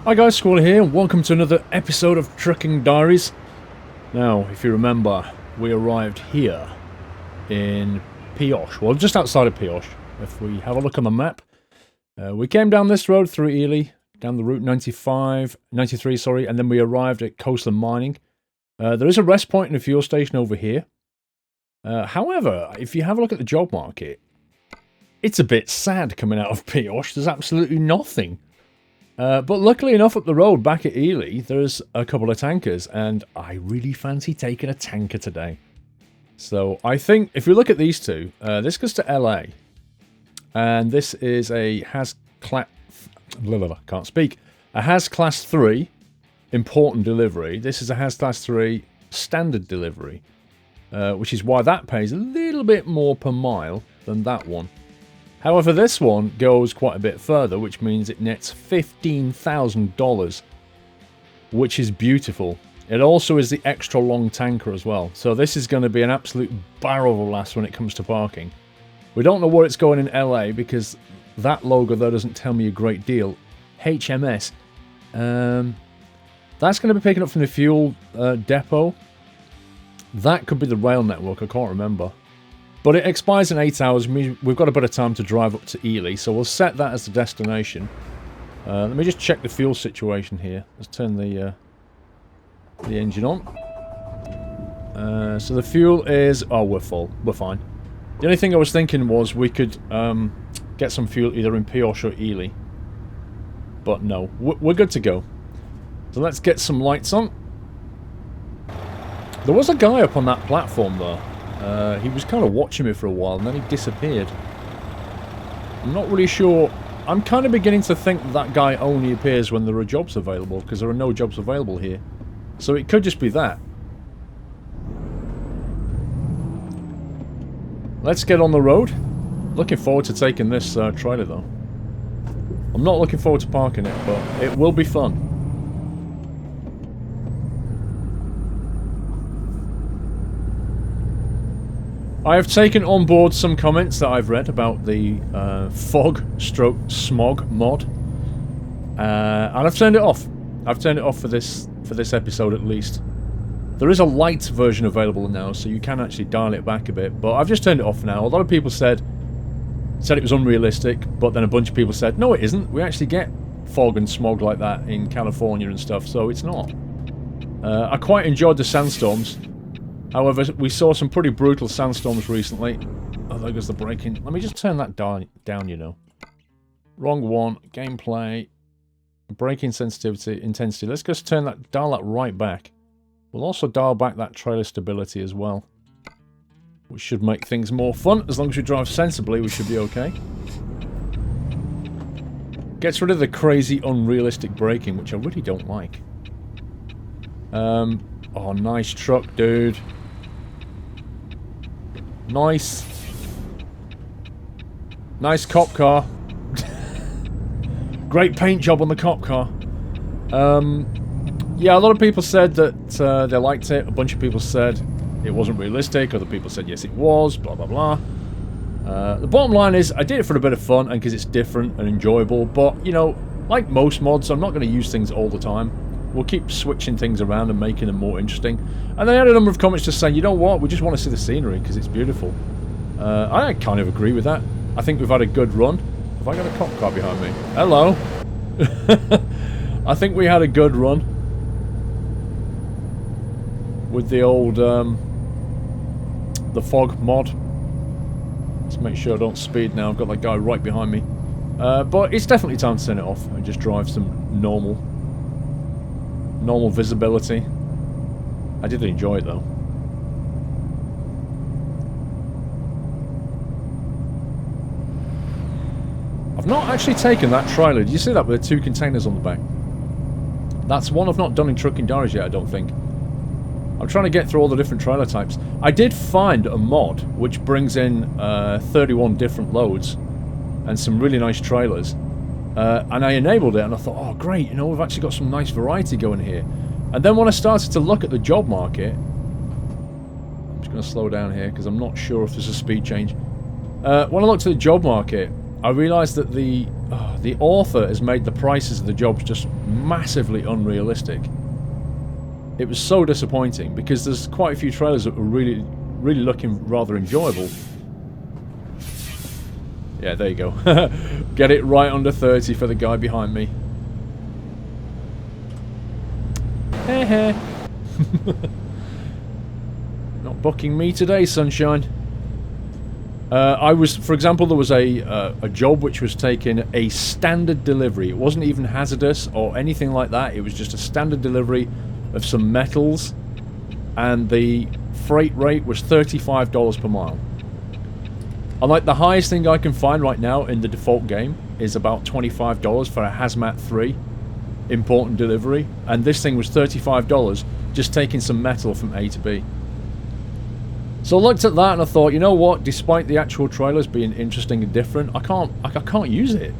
Hi guys, Squall here, and welcome to another episode of Trucking Diaries. Now, if you remember, we arrived here in Pioche, well just outside of Pioche. If we have a look on the map, we came down this road through Ely, down the route 93, sorry, and then we arrived at Coastland Mining. There is a rest point and a fuel station over here. However, if you have a look at the job market, it's a bit sad coming out of Pioche. There's absolutely nothing. But luckily enough, up the road back at Ely, there's a couple of tankers, and I really fancy taking a tanker today. So I think if we look at these two, this goes to LA, and this is a HAZ Class 3 important delivery. This is a HAZ Class 3 standard delivery, which is why that pays a little bit more per mile than that one. However, this one goes quite a bit further, which means it nets $15,000, which is beautiful. It also is the extra long tanker as well, so this is going to be an absolute barrel of laughs when it comes to parking. We don't know where it's going in LA because that logo there doesn't tell me a great deal. HMS. That's going to be picking up from the fuel depot. That could be the rail network, I can't remember. But it expires in 8 hours. We've got a bit of time to drive up to Ely, so we'll set that as the destination. Let me just check the fuel situation here. Let's turn the engine on. So the fuel is... Oh, we're full. We're fine. The only thing I was thinking was we could get some fuel either in Pioche or Ely. But no, we're good to go. So let's get some lights on. There was a guy up on that platform though. He was kind of watching me for a while and then he disappeared. I'm not really sure. I'm kind of beginning to think that guy only appears when there are jobs available, because there are no jobs available here. So it could just be that. Let's get on the road. Looking forward to taking this trailer though. I'm not looking forward to parking it, but it will be fun. I have taken on board some comments that I've read about the fog/smog mod, and I've turned it off. I've turned it off for this episode at least. There is a light version available now, so you can actually dial it back a bit, but I've just turned it off now. A lot of people said it was unrealistic, but then a bunch of people said, no it isn't, we actually get fog and smog like that in California and stuff, so it's not. I quite enjoyed the sandstorms. However, we saw some pretty brutal sandstorms recently. Oh, there goes the braking. Let me just turn that down, you know. Wrong one. Gameplay. Braking sensitivity, intensity. Let's just dial that right back. We'll also dial back that trailer stability as well, which should make things more fun. As long as we drive sensibly, we should be okay. Gets rid of the crazy, unrealistic braking, which I really don't like. Oh, nice truck, dude. Nice. Nice cop car. Great paint job on the cop car. Yeah, a lot of people said that they liked it. A bunch of people said it wasn't realistic. Other people said yes it was, blah blah blah. The bottom line is I did it for a bit of fun and because it's different and enjoyable, but you know, like most mods, I'm not going to use things all the time. We'll keep switching things around and making them more interesting. And then I had a number of comments just saying, you know what, we just want to see the scenery because it's beautiful. I kind of agree with that. I think we've had a good run. Have I got a cop car behind me? Hello. I think we had a good run with the old the fog mod. Let's make sure I don't speed now. I've got that guy right behind me. But it's definitely time to turn it off and just drive some normal visibility. I did enjoy it though. I've not actually taken that trailer. Did you see that with the 2 containers on the back? That's one I've not done in Trucking Diaries yet, I don't think. I'm trying to get through all the different trailer types. I did find a mod which brings in 31 different loads and some really nice trailers. And I enabled it and I thought, oh great, you know, we've actually got some nice variety going here. And then when I started to look at the job market, I'm just going to slow down here because I'm not sure if there's a speed change. When I looked at the job market, I realised that the author has made the prices of the jobs just massively unrealistic. It was so disappointing because there's quite a few trailers that were really looking rather enjoyable. Yeah, there you go. Get it right under 30 for the guy behind me. Heh heh. Not booking me today, sunshine. For example, there was a job which was taking a standard delivery. It wasn't even hazardous or anything like that. It was just a standard delivery of some metals, and the freight rate was $35 per mile. And like the highest thing I can find right now in the default game is about $25 for a Hazmat 3 important delivery, and this thing was $35 just taking some metal from A to B. So I looked at that and I thought, you know what, despite the actual trailers being interesting and different, I can't use it.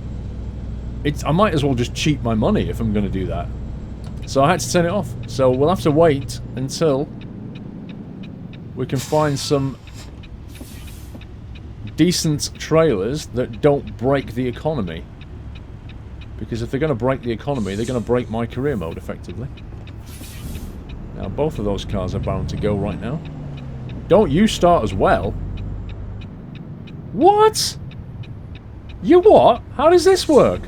I might as well just cheat my money if I'm going to do that. So I had to turn it off. So we'll have to wait until we can find some decent trailers that don't break the economy. Because if they're going to break the economy, they're going to break my career mode, effectively. Now, both of those cars are bound to go right now. Don't you start as well? What? You what? How does this work?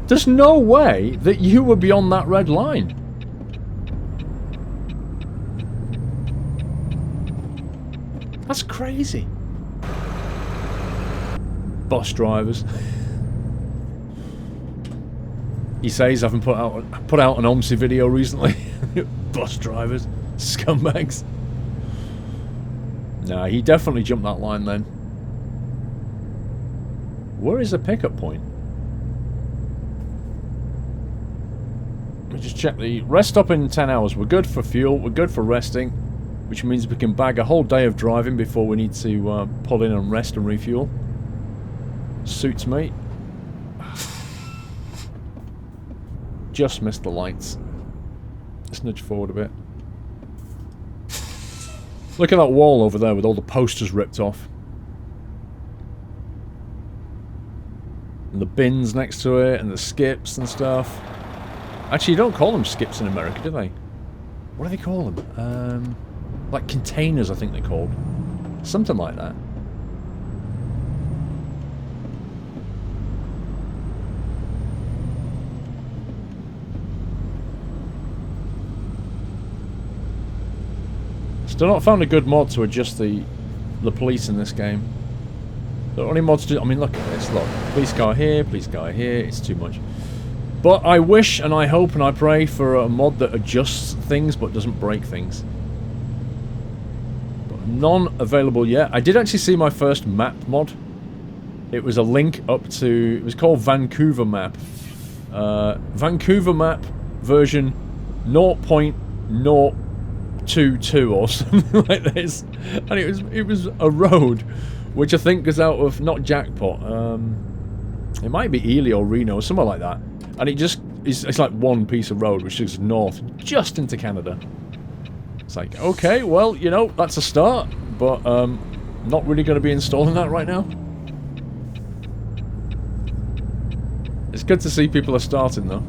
There's no way that you were beyond that red line. That's crazy. Bus drivers. He says I haven't put out an OMSI video recently. Bus drivers. Scumbags. Nah, he definitely jumped that line then. Where is the pickup point? Let me just check the rest stop in 10 hours. We're good for fuel, we're good for resting, which means we can bag a whole day of driving before we need to pull in and rest and refuel. Suits me. Just missed the lights. Let's nudge forward a bit. Look at that wall over there with all the posters ripped off. And the bins next to it, and the skips and stuff. Actually, you don't call them skips in America, do they? What do they call them? Like containers, I think they're called. Something like that. Still not found a good mod to adjust the police in this game. The only mods do... I mean, look at this, look. Police car here, it's too much. But I wish and I hope and I pray for a mod that adjusts things but doesn't break things. But none available yet. I did actually see my first map mod. It was a link up to... It was called Vancouver Map. Vancouver Map version 0.022 or something like this. And it was a road which I think goes out of, not Jackpot, it might be Ely or Reno, somewhere like that. And it just it's like one piece of road which is north, just into Canada. It's like, okay, well, you know, that's a start, but not really going to be installing that right now. It's good to see people are starting though.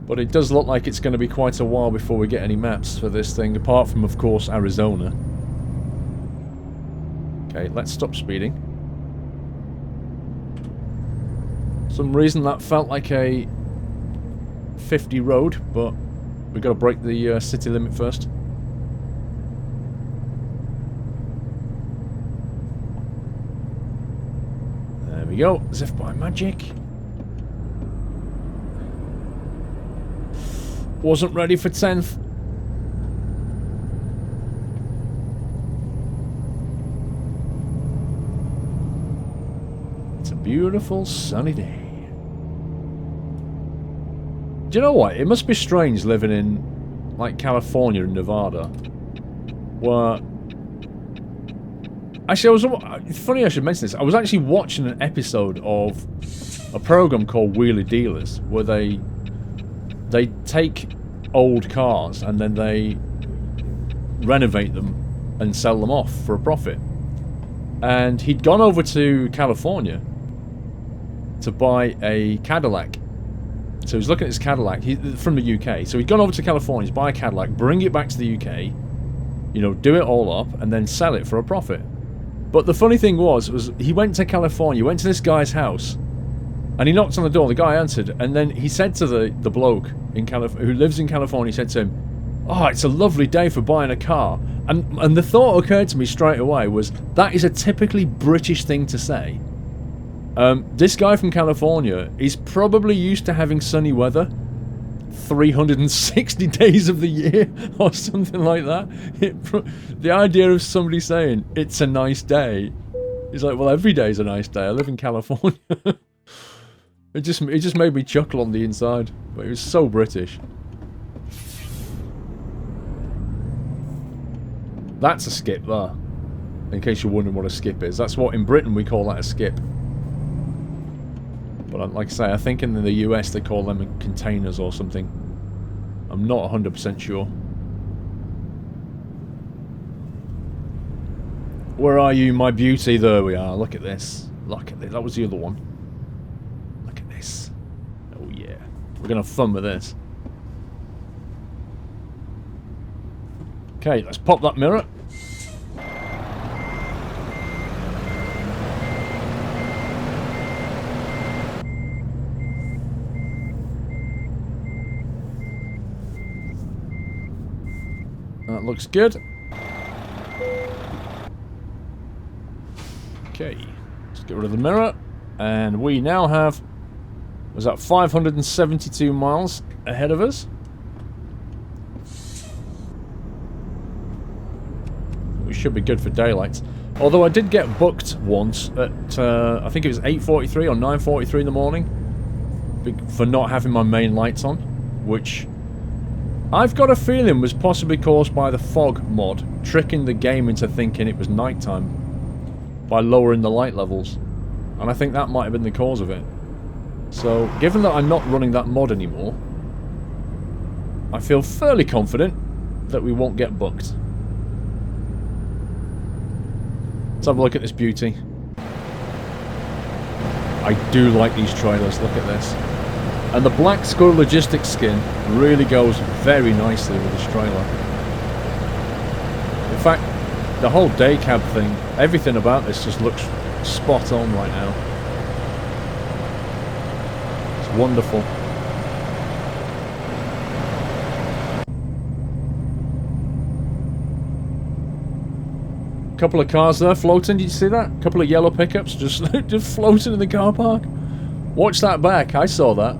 But it does look like it's going to be quite a while before we get any maps for this thing, apart from, of course, Arizona. Okay, let's stop speeding. For some reason that felt like a 50 road, but we've got to break the city limit first. There we go, as if by magic. Wasn't ready for 10th. It's a beautiful sunny day. Do you know what? It must be strange living in, like, California and Nevada. Where... Actually, it's funny I should mention this. I was actually watching an episode of a program called Wheeler Dealers, where they take old cars and then they renovate them and sell them off for a profit. And he'd gone over to California to buy a Cadillac. So he's looking at his Cadillac from the UK. So he'd gone over to California to buy a Cadillac, bring it back to the UK, you know, do it all up, and then sell it for a profit. But the funny thing was he went to California, went to this guy's house, and he knocked on the door. The guy answered, and then he said to the bloke who lives in California, he said to him, "Oh, it's a lovely day for buying a car." And the thought occurred to me straight away was, that is a typically British thing to say. This guy from California is probably used to having sunny weather 360 days of the year or something like that. The idea of somebody saying, "It's a nice day," is like, well, every day's a nice day. I live in California. It just made me chuckle on the inside. But it was so British. That's a skip there. In case you're wondering what a skip is. That's what in Britain we call that a skip. But like I say, I think in the US they call them containers or something. I'm not 100% sure. Where are you, my beauty? There we are. Look at this. Look at this. That was the other one. Look at this. Oh yeah. We're going to have fun with this. Okay, let's pop that mirror. That looks good. Okay, let's get rid of the mirror. And we now have, was that 572 miles ahead of us? We should be good for daylight. Although I did get booked once at, I think it was 8:43 or 9:43 in the morning for not having my main lights on, which I've got a feeling was possibly caused by the fog mod, tricking the game into thinking it was nighttime by lowering the light levels. And I think that might have been the cause of it. So, given that I'm not running that mod anymore, I feel fairly confident that we won't get booked. Let's have a look at this beauty. I do like these trailers, look at this. And the Black Skull Logistics skin really goes very nicely with this trailer. In fact, the whole day cab thing, everything about this just looks spot on right now. It's wonderful. Couple of cars there floating, did you see that? Couple of yellow pickups just floating in the car park. Watch that back, I saw that.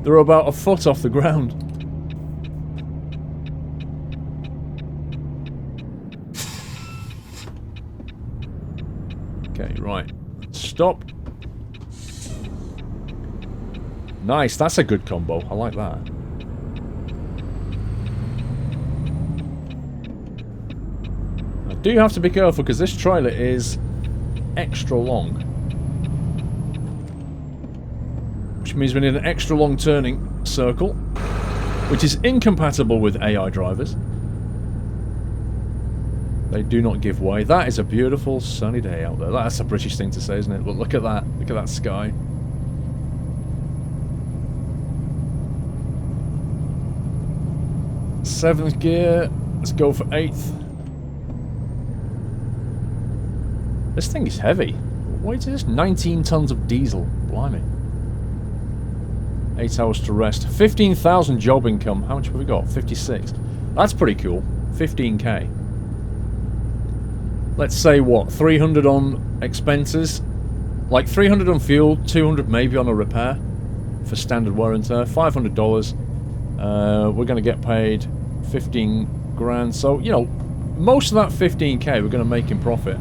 They're about a foot off the ground. Okay, right. Stop. Nice, that's a good combo. I like that. I do have to be careful because this trailer is extra long. Which means we need an extra long turning circle, which is incompatible with AI drivers. They do not give way. That is a beautiful sunny day out there. That's a British thing to say, isn't it? But look at that. Look at that sky. Seventh gear. Let's go for eighth. This thing is heavy. What is this? 19 tons of diesel. Blimey. 8 hours to rest. 15,000 job income. How much have we got? 56. That's pretty cool. 15k. Let's say what? 300 on expenses. Like 300 on fuel, 200 maybe on a repair for standard wear and tear. $500. We're going to get paid 15 grand. So, you know, most of that 15k we're going to make in profit.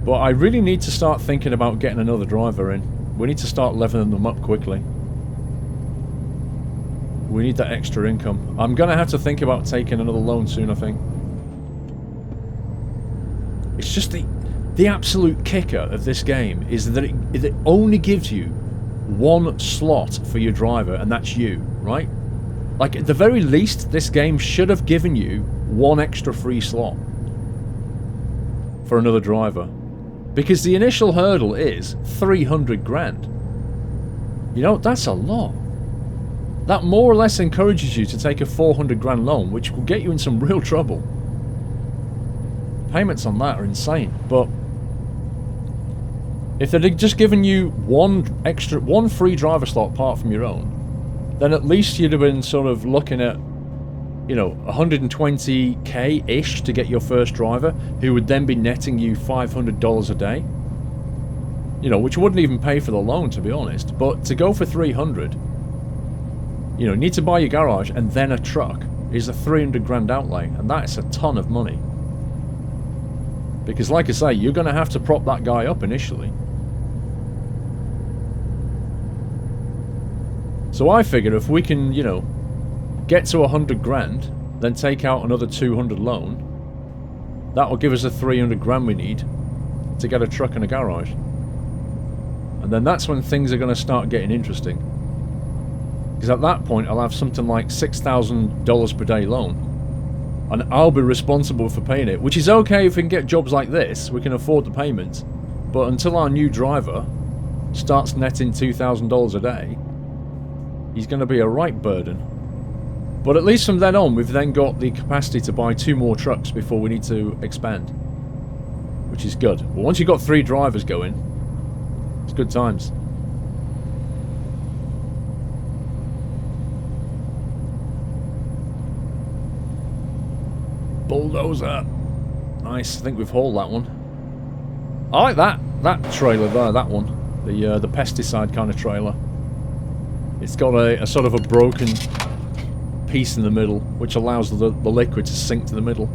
But I really need to start thinking about getting another driver in. We need to start leveling them up quickly. We need that extra income. I'm going to have to think about taking another loan soon, I think. It's just the absolute kicker of this game is that it only gives you one slot for your driver, and that's you, right? Like, at the very least, this game should have given you one extra free slot. for another driver. Because the initial hurdle is 300 grand. You know, that's a lot. That more or less encourages you to take a 400 grand loan, which will get you in some real trouble. Payments on that are insane, but if they'd just given you one free driver slot apart from your own, then at least you'd have been sort of looking at, you know, 120k-ish to get your first driver, who would then be netting you $500 a day. You know, which wouldn't even pay for the loan, to be honest. But to go for 300, you know, you need to buy your garage and then a truck is a 300 grand outlay, and that is a ton of money. Because like I say, you're going to have to prop that guy up initially. So I figure if we can, you know, get to 100 grand, then take out another 200 loan, that will give us the 300 grand we need to get a truck and a garage. And then that's when things are going to start getting interesting. Because at that point, I'll have something like $6,000 per day loan. And I'll be responsible for paying it. Which is okay if we can get jobs like this, we can afford the payments. But until our new driver starts netting $2,000 a day, he's going to be a right burden. But at least from then on, we've then got the capacity to buy 2 more trucks before we need to expand. Which is good. Well, once you've got 3 drivers going, it's good times. Bulldozer. Nice. I think we've hauled that one. I like that trailer there, that one. The pesticide kind of trailer. It's got a sort of a broken piece in the middle, which allows the liquid to sink to the middle.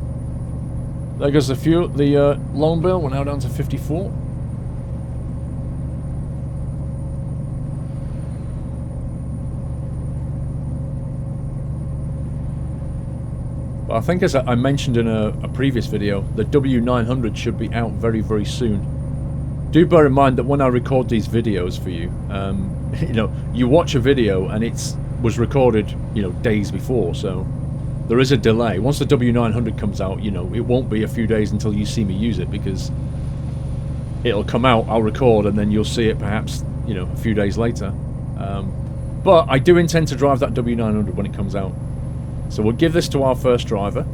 There goes the fuel. The loan bill. We're now down to 54. But I think, as I mentioned in a previous video, the W900 should be out very, very soon. Do bear in mind that when I record these videos for you, you know, you watch a video and it was recorded, you know, days before, so there is a delay. Once the W900 comes out, you know, it won't be a few days until you see me use it, because it'll come out, I'll record, and then you'll see it perhaps, you know, a few days later. But I do intend to drive that W900 when it comes out. So we'll give this to our first driver,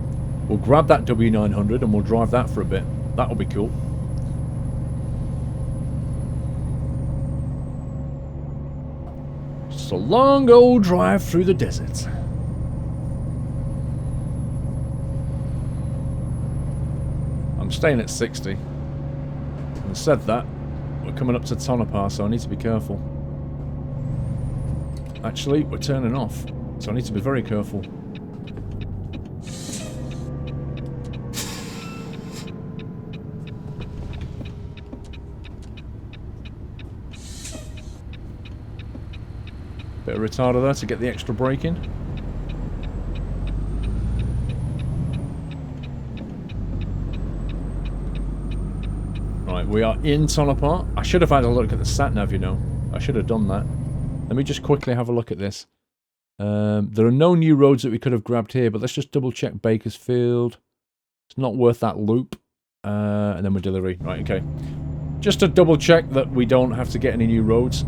we'll grab that W900 and we'll drive that for a bit. That'll be cool. It's a long old drive through the desert. I'm staying at 60. And said that, we're coming up to Tonopah, so I need to be careful. Actually, we're turning off, so I need to be very careful. Bit of retarder there to get the extra brake in. Right, we are in Tonopah. I should have had a look at the sat-nav, you know. I should have done that. Let me just quickly have a look at this. There are no new roads that we could have grabbed here, but let's just double-check Bakersfield. It's not worth that loop. And then we're delivery. Right, okay. Just to double-check that we don't have to get any new roads.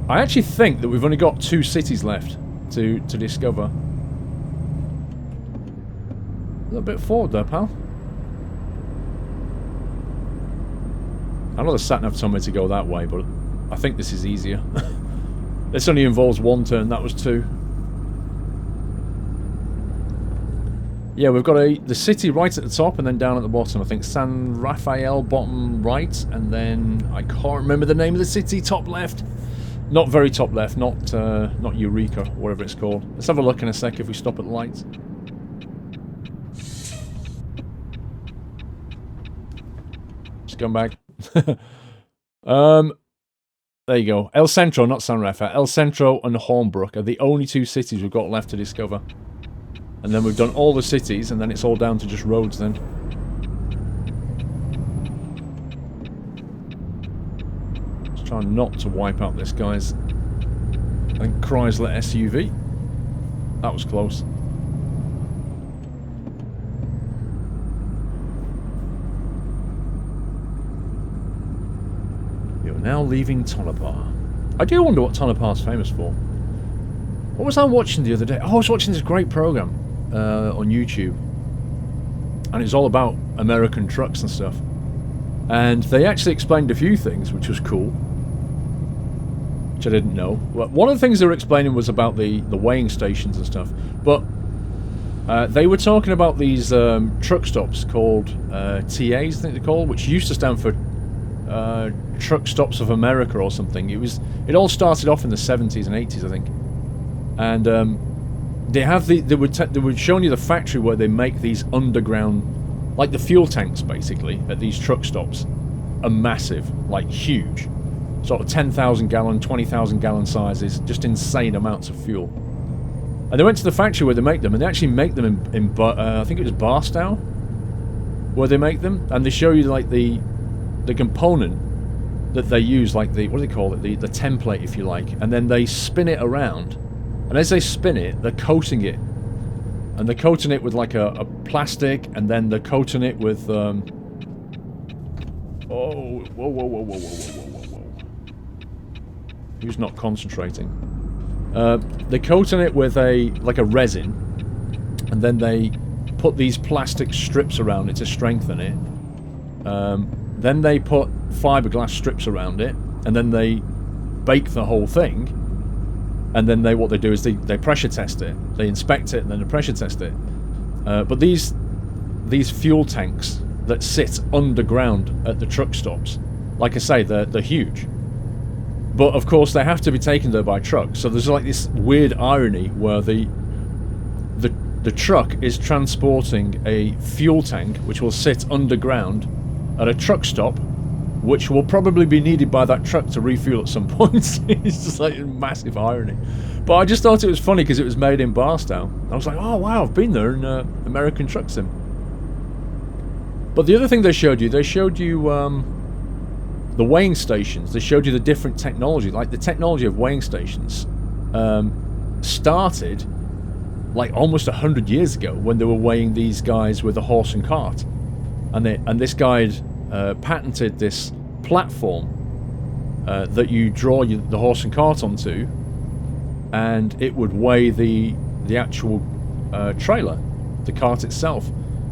I actually think that we've only got 2 cities left to discover. A little bit forward there, pal. I know the sat-nav told me to go that way, but I think this is easier. This only involves 1 turn, that was 2. Yeah, we've got the city right at the top and then down at the bottom. I think San Rafael bottom right, and then I can't remember the name of the city, top left. Not very top left, not Eureka, whatever it's called. Let's have a look in a sec if we stop at the lights. Scumbag. There you go. El Centro, not San Rafael. El Centro and Hornbrook are the only 2 cities we've got left to discover. And then we've done all the cities, and then it's all down to just roads then. Trying not to wipe out this guy's, I think, Chrysler SUV. That was close. now leaving Tonopah. I do wonder what Tonopa's famous for. What was I watching the other day? Oh, I was watching this great program on YouTube. And it was all about American trucks and stuff. And they actually explained a few things, which was cool. Which I didn't know. Well, one of the things they were explaining was about the weighing stations and stuff. But they were talking about these truck stops called TAs, I think they're called, which used to stand for Truck Stops of America or something. It all started off in the 70s and 80s, I think. And they were showing you the factory where they make these underground, like the fuel tanks basically at these truck stops are massive, like huge, sort of 10,000 gallon, 20,000 gallon sizes, just insane amounts of fuel. And they went to the factory where they make them, and they actually make them in I think it was Barstow, where they make them, and they show you like the component that they use, like the, what do they call it, the template if you like, and then they spin it around. And as they spin it, they're coating it. And they're coating it with like a plastic, and then they're coating it with, oh, whoa. Who's not concentrating? They're coating it with like a resin, and then they put these plastic strips around it to strengthen it. Then they put fiberglass strips around it, and then they bake the whole thing. And then what they do is they pressure test it, they inspect it, and then they pressure test it. But these fuel tanks that sit underground at the truck stops, like I say, they're huge. But of course they have to be taken there by truck. So there's like this weird irony where the truck is transporting a fuel tank which will sit underground at a truck stop, which will probably be needed by that truck to refuel at some point. It's just like a massive irony. But I just thought it was funny because it was made in Barstow. I was like, oh wow, I've been there in American Truck Sim. But the other thing they showed you the weighing stations. They showed you the different technology. Like the technology of weighing stations started like almost 100 years ago when they were weighing these guys with a horse and cart. And this guy patented this platform that you draw the horse and cart onto, and it would weigh the actual trailer, the cart itself.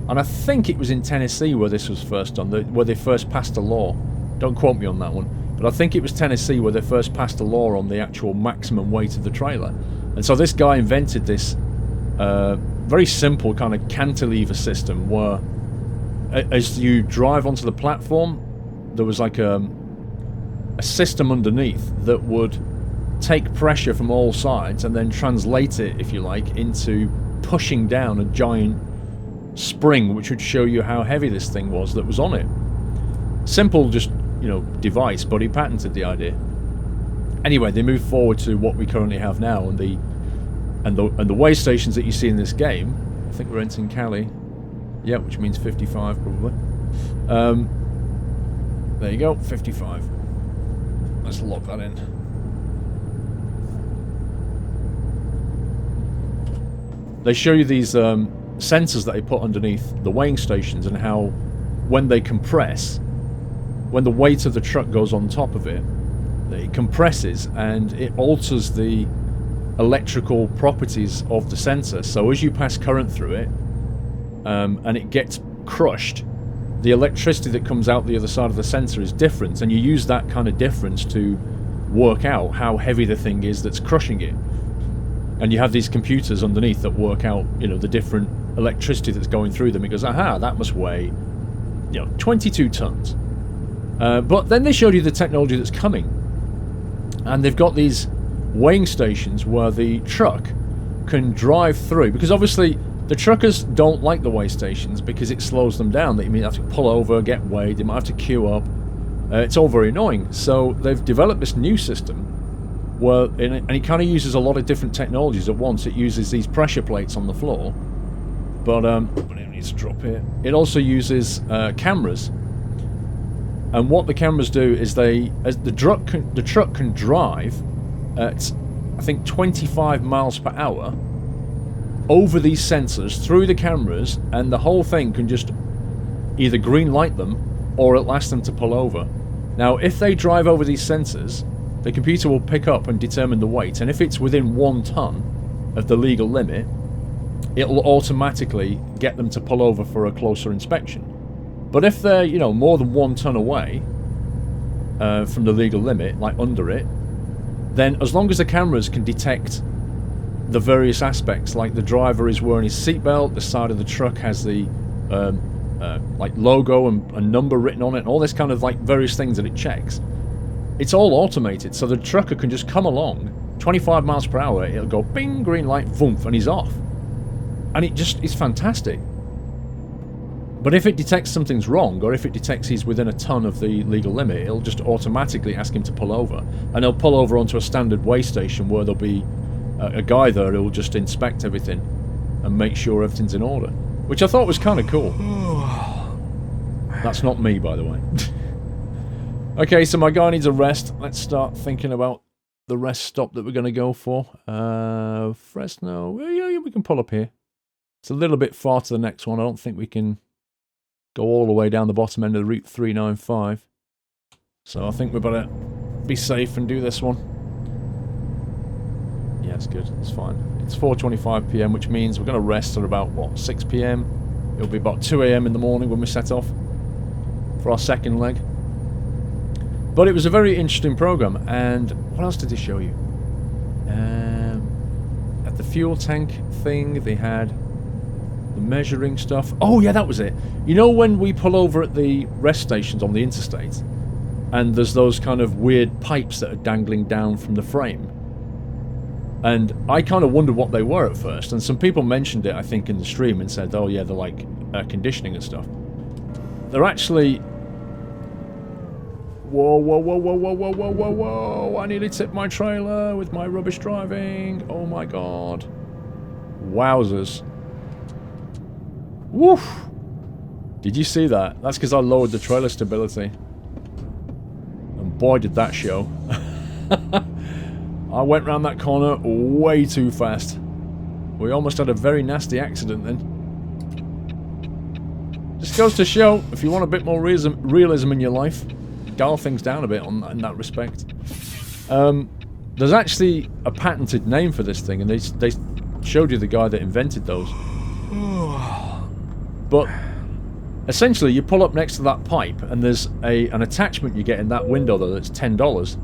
And I think it was in Tennessee where this was first done, where they first passed a law. Don't quote me on that one, but I think it was Tennessee where they first passed a law on the actual maximum weight of the trailer. And so this guy invented this very simple kind of cantilever system where as you drive onto the platform, there was like a system underneath that would take pressure from all sides and then translate it, if you like, into pushing down a giant spring which would show you how heavy this thing was that was on it. Simple, just, you know, device, but he patented the idea. Anyway, they moved forward to what we currently have now, and the weigh stations that you see in this game. I think we're entering Cali. Yeah, which means 55 probably. There you go, 55. Let's lock that in. They show you these sensors that they put underneath the weighing stations, and how when they compress, when the weight of the truck goes on top of it, it compresses and it alters the electrical properties of the sensor. So as you pass current through it, and it gets crushed, the electricity that comes out the other side of the sensor is different, and you use that kind of difference to work out how heavy the thing is that's crushing it. And you have these computers underneath that work out, you know, the different electricity that's going through them. It goes, aha, that must weigh, you know, 22 tons. But then they showed you the technology that's coming, and they've got these weighing stations where the truck can drive through, because obviously the truckers don't like the weigh stations because it slows them down. They have to pull over, get weighed, they might have to queue up. It's all very annoying. So they've developed this new system where, and it kind of uses a lot of different technologies at once. It uses these pressure plates on the floor, but it needs to drop here. It also uses cameras, and what the cameras do is the truck can drive at, I think, 25 miles per hour over these sensors through the cameras, and the whole thing can just either green light them or it'll ask them to pull over. Now, if they drive over these sensors, the computer will pick up and determine the weight, and if it's within 1 ton of the legal limit, it'll automatically get them to pull over for a closer inspection. But if they're, you know, more than 1 ton away from the legal limit, like under it, then as long as the cameras can detect the various aspects, like the driver is wearing his seatbelt, the side of the truck has the like logo and a number written on it, and all this kind of like various things that it checks. It's all automated, so the trucker can just come along, 25 miles per hour, it'll go bing, green light, voomp, and he's off. And it's fantastic. But if it detects something's wrong, or if it detects he's within a ton of the legal limit, it'll just automatically ask him to pull over. And he'll pull over onto a standard weigh station where there'll be a guy there who'll just inspect everything and make sure everything's in order. Which I thought was kind of cool. That's not me, by the way. Okay, so my guy needs a rest. Let's start thinking about the rest stop that we're going to go for. Fresno. Yeah, we can pull up here. It's a little bit far to the next one. I don't think we can go all the way down the bottom end of the Route 395. So I think we better be safe and do this one. Yeah, it's good. It's fine. It's 4:25 PM, which means we're going to rest at about, what, 6 PM? It'll be about 2 AM in the morning when we set off for our second leg. But it was a very interesting program. And what else did they show you? At the fuel tank thing, they had the measuring stuff. Oh, yeah, that was it. You know when we pull over at the rest stations on the interstate, and there's those kind of weird pipes that are dangling down from the frame? And I kind of wondered what they were at first, and some people mentioned it, I think, in the stream and said, oh yeah, they're like air conditioning and stuff. They're actually... Whoa, whoa, whoa, whoa, whoa, whoa, whoa, whoa, whoa, I nearly tipped my trailer with my rubbish driving. Oh my god. Wowzers. Woof! Did you see that? That's because I lowered the trailer stability. And boy did that show. I went round that corner way too fast. We almost had a very nasty accident then. Just goes to show, if you want a bit more realism in your life, dial things down a bit in that respect. There's actually a patented name for this thing, and they showed you the guy that invented those. But essentially, you pull up next to that pipe, and there's an attachment you get in that window there that's $10.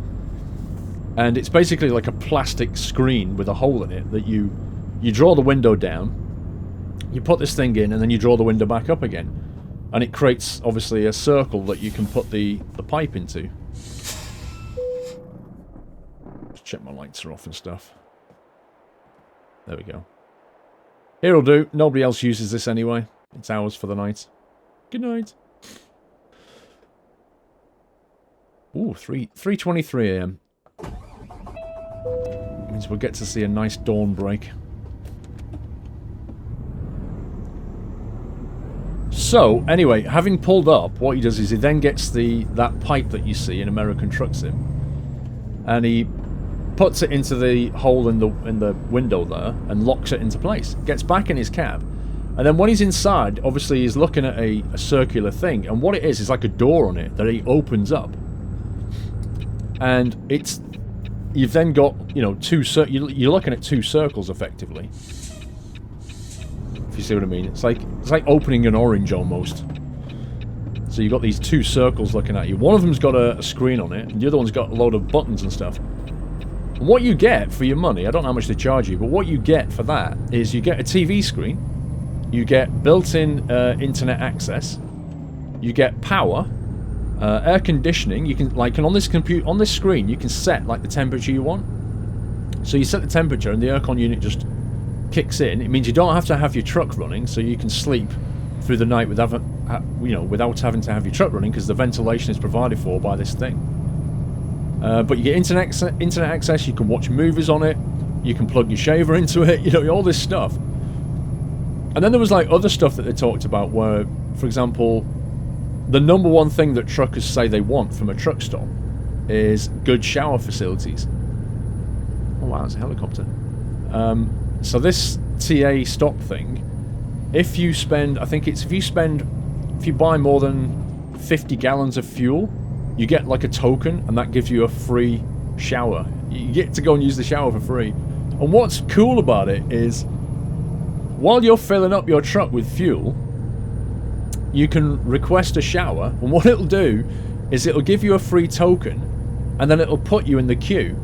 And it's basically like a plastic screen with a hole in it that you draw the window down, you put this thing in, and then you draw the window back up again. And it creates, obviously, a circle that you can put the pipe into. Just check my lights are off and stuff. There we go. Here'll do. Nobody else uses this anyway. It's ours for the night. Good night. Ooh, 3:23 AM. Means we'll get to see a nice dawn break. So, anyway, having pulled up, what he does is he then gets that pipe that you see in American Truck Sim, and he puts it into the hole in the window there and locks it into place. Gets back in his cab, and then when he's inside, obviously he's looking at a circular thing, and what it is like a door on it that he opens up, and you've then got, you know, you're looking at two circles effectively. If you see what I mean, it's like opening an orange almost. So you've got these two circles looking at you. One of them's got a screen on it, and the other one's got a load of buttons and stuff. And what you get for your money, I don't know how much they charge you, but what you get for that is you get a TV screen, you get built-in internet access, you get power, air conditioning. You can on this screen you can set like the temperature you want. So you set the temperature, and the aircon unit just kicks in. It means you don't have to have your truck running, so you can sleep through the night without having to have your truck running, because the ventilation is provided for by this thing. But you get internet access. You can watch movies on it. You can plug your shaver into it. You know, all this stuff. And then there was like other stuff that they talked about, where, for example, the number one thing that truckers say they want from a truck stop is good shower facilities. Oh wow, it's a helicopter. So this TA stop thing, if you buy more than 50 gallons of fuel, you get like a token, and that gives you a free shower. You get to go and use the shower for free. And what's cool about it is, while you're filling up your truck with fuel, you can request a shower, and what it'll do is it'll give you a free token, and then it'll put you in the queue.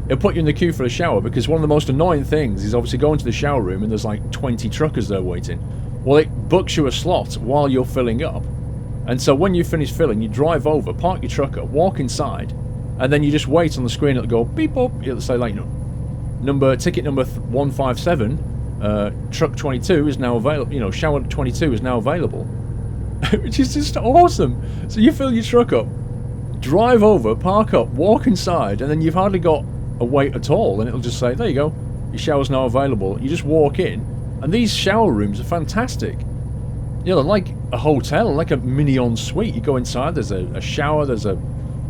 It'll put you in the queue for a shower, because one of the most annoying things is obviously going to the shower room and there's like 20 truckers there waiting. Well, it books you a slot while you're filling up. And so when you finish filling, you drive over, park your truck up, walk inside, and then you just wait on the screen. It'll go beep up. It'll say like, ticket number 157, truck 22 is now available. Shower 22 is now available, which is just awesome. So you fill your truck up, drive over, park up, walk inside, and then you've hardly got a wait at all, and it'll just say, there you go, your shower's now available. You just walk in, and these shower rooms are fantastic. They're like a hotel, like a mini ensuite. You go inside, there's a shower, there's a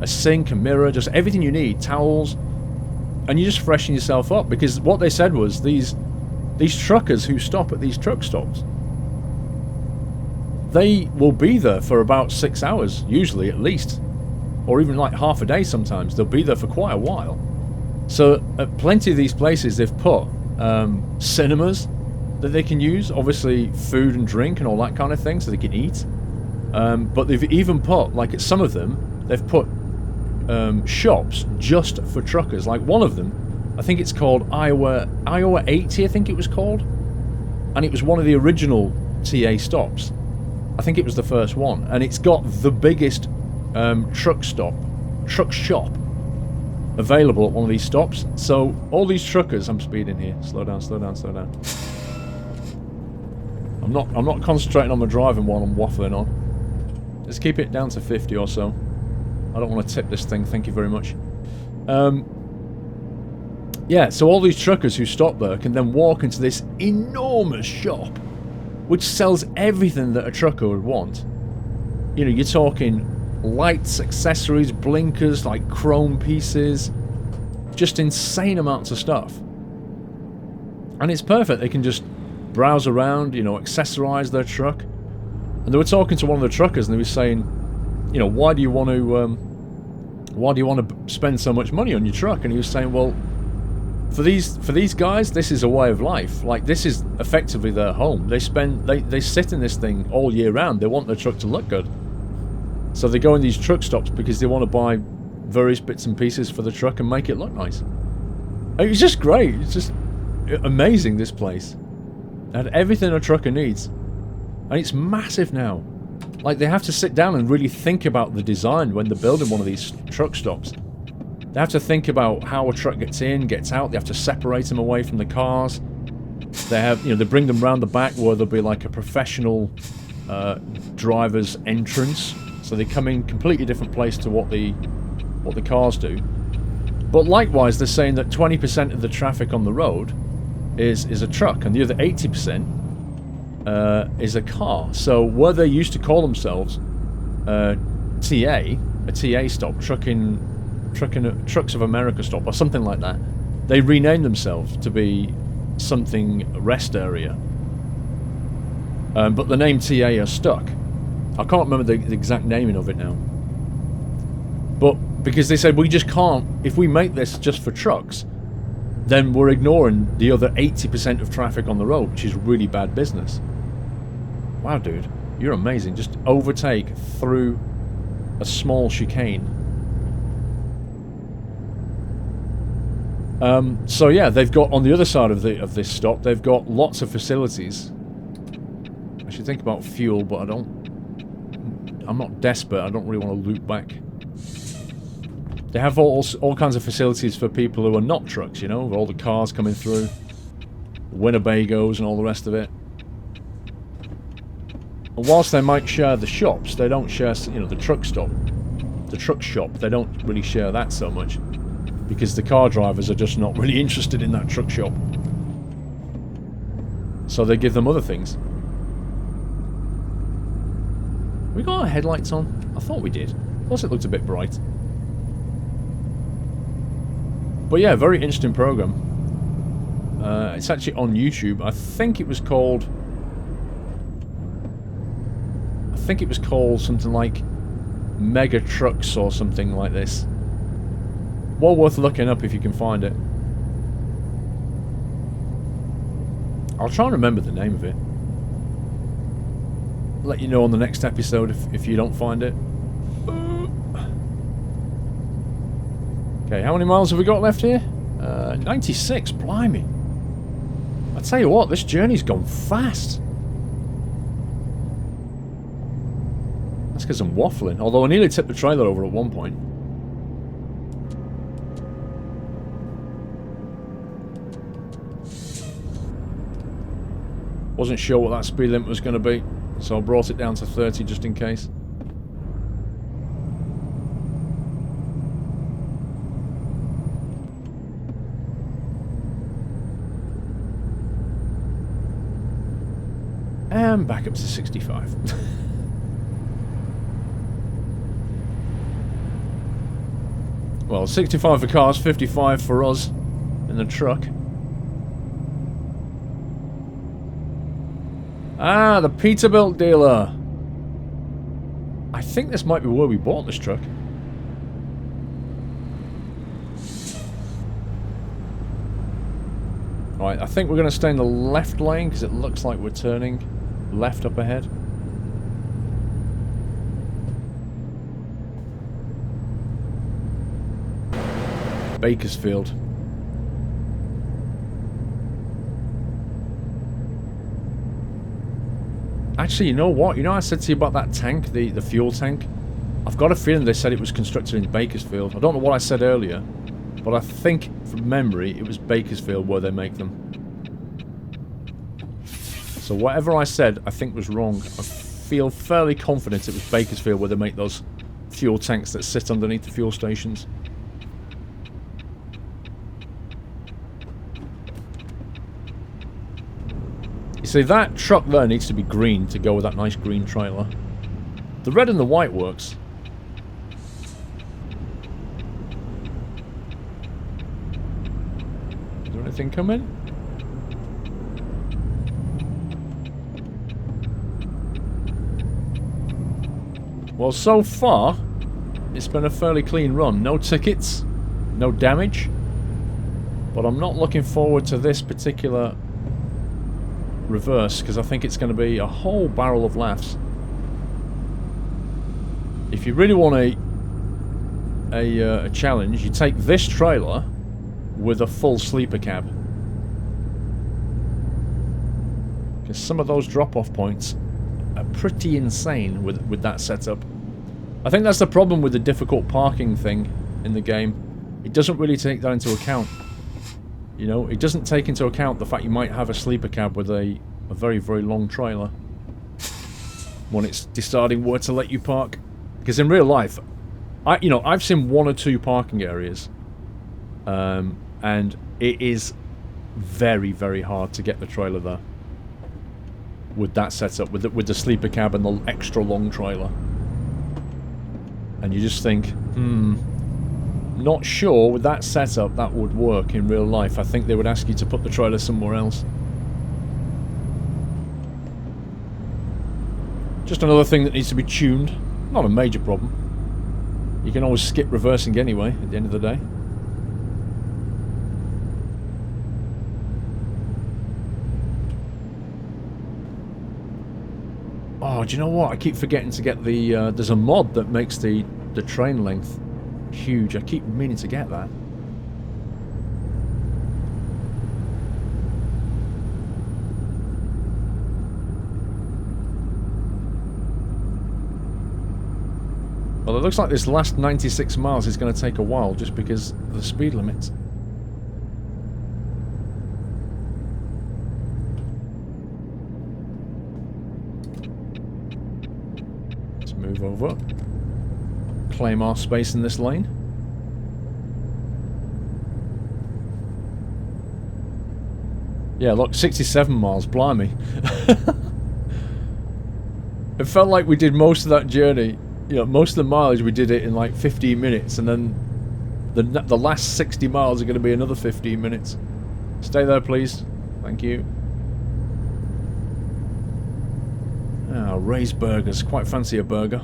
sink, a mirror, just everything you need, towels, and you just freshen yourself up. Because what they said was, these truckers who stop at these truck stops, they will be there for about 6 hours, usually, at least, or even like half a day sometimes. They'll be there for quite a while. So at plenty of these places, they've put cinemas that they can use, obviously food and drink and all that kind of thing, so they can eat. But they've even put, like at some of them, they've put shops just for truckers. Like one of them, I think it's called Iowa 80, I think it was called, and it was one of the original TA stops. I think it was the first one, and it's got the biggest truck shop available at one of these stops. So all these truckers, I'm speeding here. Slow down. I'm not concentrating on my driving while I'm waffling on. Let's keep it down to 50 or so. I don't want to tip this thing. Thank you very much. Yeah, so all these truckers who stop there can then walk into this enormous shop, which sells everything that a trucker would want. You're talking lights, accessories, blinkers, like chrome pieces, just insane amounts of stuff. And it's perfect. They can just browse around, accessorize their truck. And they were talking to one of the truckers, and they were saying, why do you want to spend so much money on your truck? And he was saying, well, for these guys, this is a way of life. Like, this is effectively their home. They sit in this thing all year round. They want their truck to look good. So they go in these truck stops because they want to buy various bits and pieces for the truck and make it look nice. It's just great. It's just amazing, this place. It had everything a trucker needs. And it's massive now. Like, they have to sit down and really think about the design when they're building one of these truck stops. They have to think about how a truck gets in, gets out. They have to separate them away from the cars. They have, they bring them round the back where there'll be like a professional driver's entrance. So they come in completely different place to what the cars do. But likewise, they're saying that 20% of the traffic on the road is a truck, and the other 80% is a car. So where they used to call themselves a TA stop, Trucks of America stop, or something like that, they renamed themselves to be something rest area. But the name TA are stuck. I can't remember the exact naming of it now. But because they said, we just can't, if we make this just for trucks, then we're ignoring the other 80% of traffic on the road, which is really bad business. Wow, dude, you're amazing. Just overtake through a small chicane. So yeah, they've got, on the other side of this stop, they've got lots of facilities. I should think about fuel, but I'm not desperate. I don't really want to loop back. They have all kinds of facilities for people who are not trucks, with all the cars coming through, Winnebagos and all the rest of it. And whilst they might share the shops, they don't share, the truck shop. They don't really share that so much, because the car drivers are just not really interested in that truck shop. So they give them other things. We got our headlights on? I thought we did. Plus it looked a bit bright. But yeah, very interesting program. It's actually on YouTube. I think it was called something like mega trucks or something like this. Well worth looking up if you can find it. I'll try and remember the name of it. Let you know on the next episode if you don't find it. Okay, how many miles have we got left here? 96, blimey. I tell you what, this journey's gone fast. That's because I'm waffling, although I nearly tipped the trailer over at one point. Wasn't sure what that speed limit was going to be, so I brought it down to 30 just in case. And back up to 65. Well, 65 for cars, 55 for us in the truck. Ah, the Peterbilt dealer. I think this might be where we bought this truck. Right, I think we're going to stay in the left lane because it looks like we're turning left up ahead. Bakersfield. Actually, you know what? You know I said to you about that tank, the fuel tank? I've got a feeling they said it was constructed in Bakersfield. I don't know what I said earlier, but I think, from memory, it was Bakersfield where they make them. So whatever I said, I think was wrong. I feel fairly confident it was Bakersfield where they make those fuel tanks that sit underneath the fuel stations. You see, that truck there needs to be green to go with that nice green trailer. The red and the white works. Is there anything coming? Well, so far, it's been a fairly clean run. No tickets, no damage. But I'm not looking forward to this particular reverse, because I think it's going to be a whole barrel of laughs. If you really want a challenge, you take this trailer with a full sleeper cab. Because some of those drop-off points are pretty insane with that setup. I think that's the problem with the difficult parking thing in the game. It doesn't really take that into account. You know, it doesn't take into account the fact you might have a sleeper cab with a very, very long trailer when it's deciding where to let you park. Because in real life, I've seen one or two parking areas, and it is very, very hard to get the trailer there with that setup, with the sleeper cab and the extra long trailer. And you just think, not sure with that setup that would work in real life. I think they would ask you to put the trailer somewhere else. Just another thing that needs to be tuned. Not a major problem. You can always skip reversing anyway at the end of the day. Oh, do you know what? I keep forgetting to get the... there's a mod that makes the train length huge. I keep meaning to get that. Well, it looks like this last 96 miles is going to take a while just because of the speed limit. Let's move over. Claim our space in this lane. Yeah, look, 67 miles, blimey. It felt like we did most of that journey. You know, most of the mileage we did it in like 15 minutes, and then the last 60 miles are going to be another 15 minutes. Stay there, please. Thank you. Ah, Ray's Burgers. Quite fancy a burger.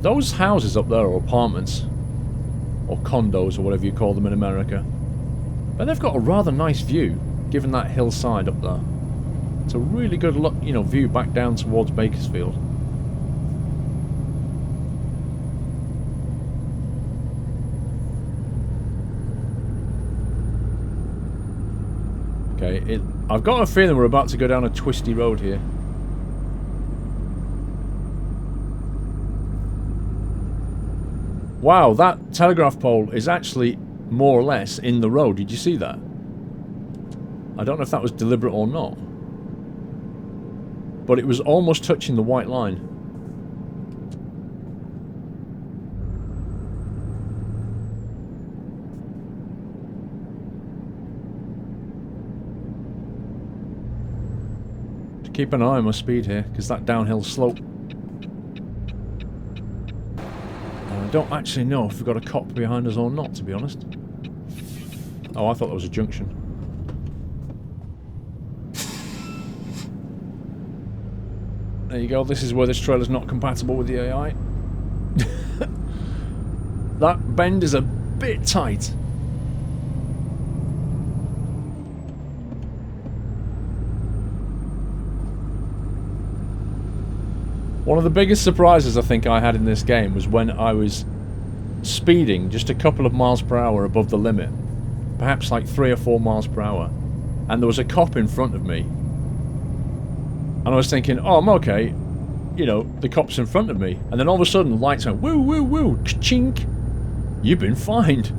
Those houses up there are apartments. Or condos, or whatever you call them in America. But they've got a rather nice view, given that hillside up there. It's a really good look, you know, view back down towards Bakersfield. Okay, I've got a feeling we're about to go down a twisty road here. Wow, that telegraph pole is actually more or less in the road. Did you see that? I don't know if that was deliberate or not. But it was almost touching the white line. To keep an eye on my speed here, because that downhill slope. I don't actually know if we've got a cop behind us or not, to be honest. Oh, I thought that was a junction. There you go, this is where this trailer's not compatible with the AI. That bend is a bit tight. One of the biggest surprises I think I had in this game was when I was speeding just a couple of miles per hour above the limit. Perhaps like 3 or 4 miles per hour. And there was a cop in front of me. And I was thinking, oh, I'm okay. You know, the cop's in front of me. And then all of a sudden, lights went, woo, woo, woo, chink. You've been fined.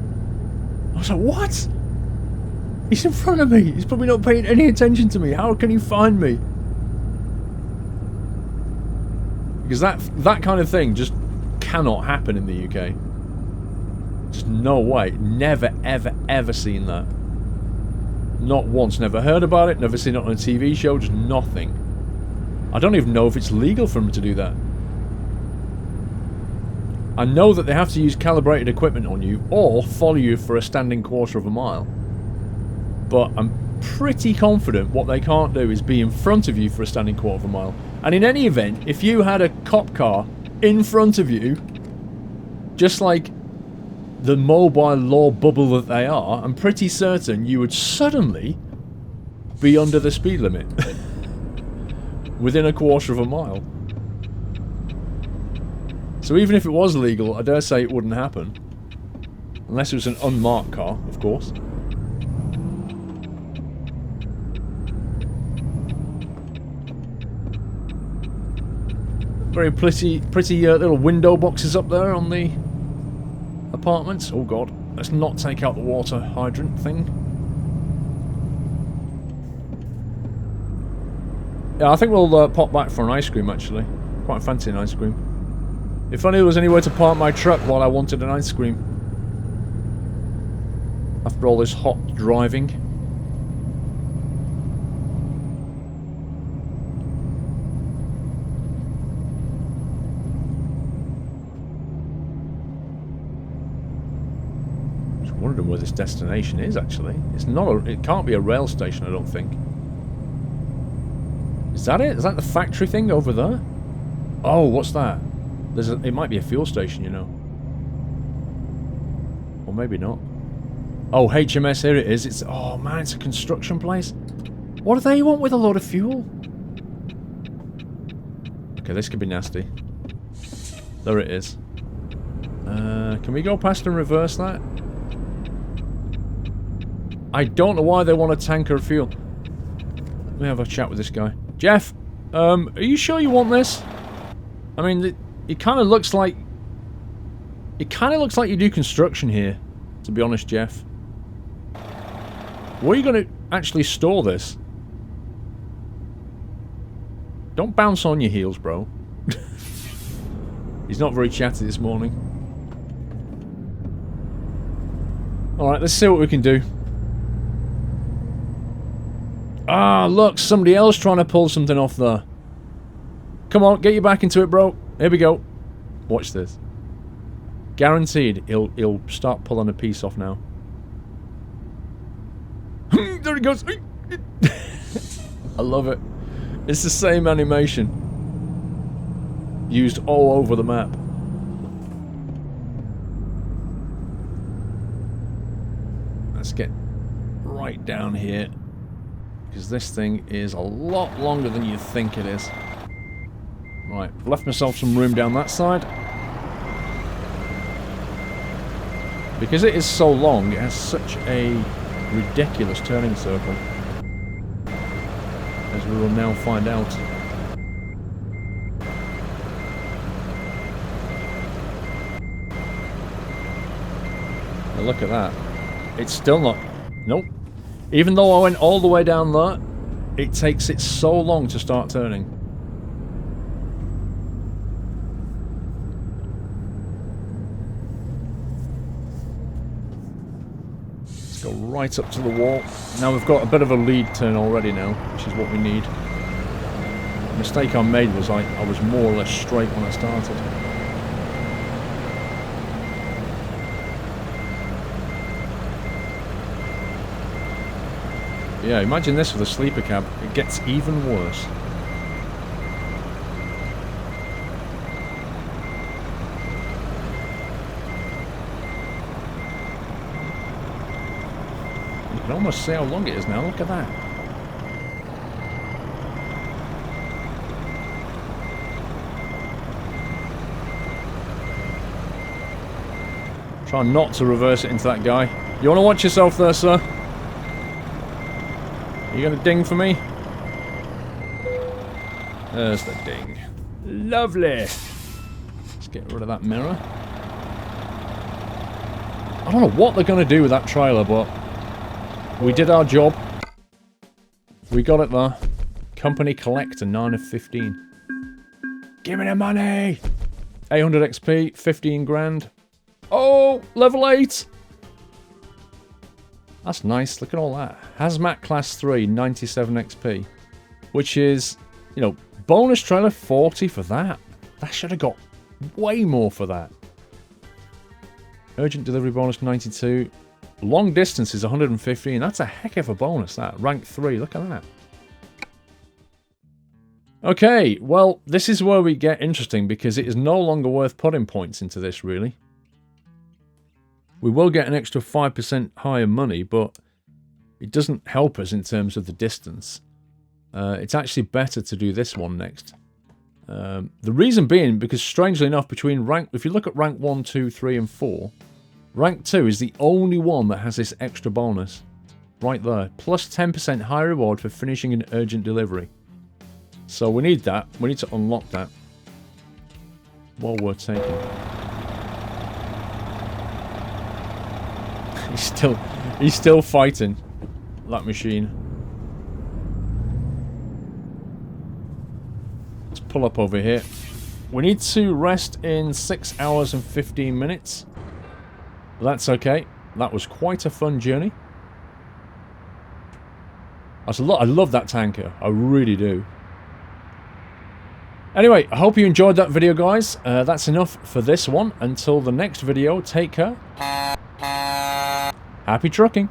I was like, what? He's in front of me. He's probably not paying any attention to me. How can he find me? Because that kind of thing just cannot happen in the UK. Just no way. Never, ever, ever seen that. Not once. Never heard about it. Never seen it on a TV show. Just nothing. I don't even know if it's legal for them to do that. I know that they have to use calibrated equipment on you or follow you for a standing quarter of a mile. But I'm pretty confident what they can't do is be in front of you for a standing quarter of a mile. And in any event, if you had a cop car in front of you, just like the mobile law bubble that they are, I'm pretty certain you would suddenly be under the speed limit. Within a quarter of a mile. So even if it was legal, I dare say it wouldn't happen. Unless it was an unmarked car, of course. Very pretty little window boxes up there on the apartments. Oh god, let's not take out the water hydrant thing. Yeah, I think we'll pop back for an ice cream, actually. Quite fancy an ice cream. If only there was anywhere to park my truck while I wanted an ice cream. After all this hot driving. Just wondering where this destination is, actually. It's not a... It can't be a rail station, I don't think. Is that it? Is that the factory thing over there? Oh, what's that? It might be a fuel station, you know. Or maybe not. Oh, HMS, here it is. It's... Oh, man, it's a construction place. What do they want with a load of fuel? Okay, this could be nasty. There it is. Can we go past and reverse that? I don't know why they want a tanker of fuel. Let me have a chat with this guy. Jeff, are you sure you want this? I mean, it kind of looks like... It kind of looks like you do construction here, to be honest, Jeff. Where are you going to actually store this? Don't bounce on your heels, bro. He's not very chatty this morning. Alright, let's see what we can do. Ah, look, somebody else trying to pull something off there. Come on, get you back into it, bro. Here we go. Watch this. Guaranteed, he'll start pulling a piece off now. There he goes. I love it. It's the same animation. Used all over the map. right down here. Because this thing is a lot longer than you think it is. Right, I've left myself some room down that side. Because it is so long, it has such a ridiculous turning circle. As we will now find out. Now look at that. It's still not... Nope. Even though I went all the way down there, it takes it so long to start turning. Let's go right up to the wall. Now we've got a bit of a lead turn already now, which is what we need. The mistake I made was I was more or less straight when I started. Yeah, imagine this with a sleeper cab. It gets even worse. You can almost see how long it is now. Look at that. Try not to reverse it into that guy. You want to watch yourself there, sir? You gonna ding for me? There's the ding. Lovely! Let's get rid of that mirror. I don't know what they're gonna do with that trailer, but we did our job. We got it there. Company collector, 9 of 15. Give me the money! 800 XP, 15 grand. Oh! Level 8! That's nice, look at all that. Hazmat Class 3, 97 XP. Which is, you know, bonus trailer 40 for that. That should have got way more for that. Urgent delivery bonus 92. Long distance is 115. That's a heck of a bonus, that. Rank 3, look at that. Okay, well, this is where we get interesting because it is no longer worth putting points into this, really. We will get an extra 5% higher money, but it doesn't help us in terms of the distance. It's actually better to do this one next. The reason being, because strangely enough, between rank... If you look at rank 1, 2, 3, and 4, rank 2 is the only one that has this extra bonus. Right there. Plus 10% high reward for finishing an urgent delivery. So we need that. We need to unlock that. Well worth taking. He's still fighting that machine. Let's pull up over here. We need to rest in 6 hours and 15 minutes. But that's okay. That was quite a fun journey. I love that tanker. I really do. Anyway, I hope you enjoyed that video, guys. That's enough for this one. Until the next video, take care. Happy trucking!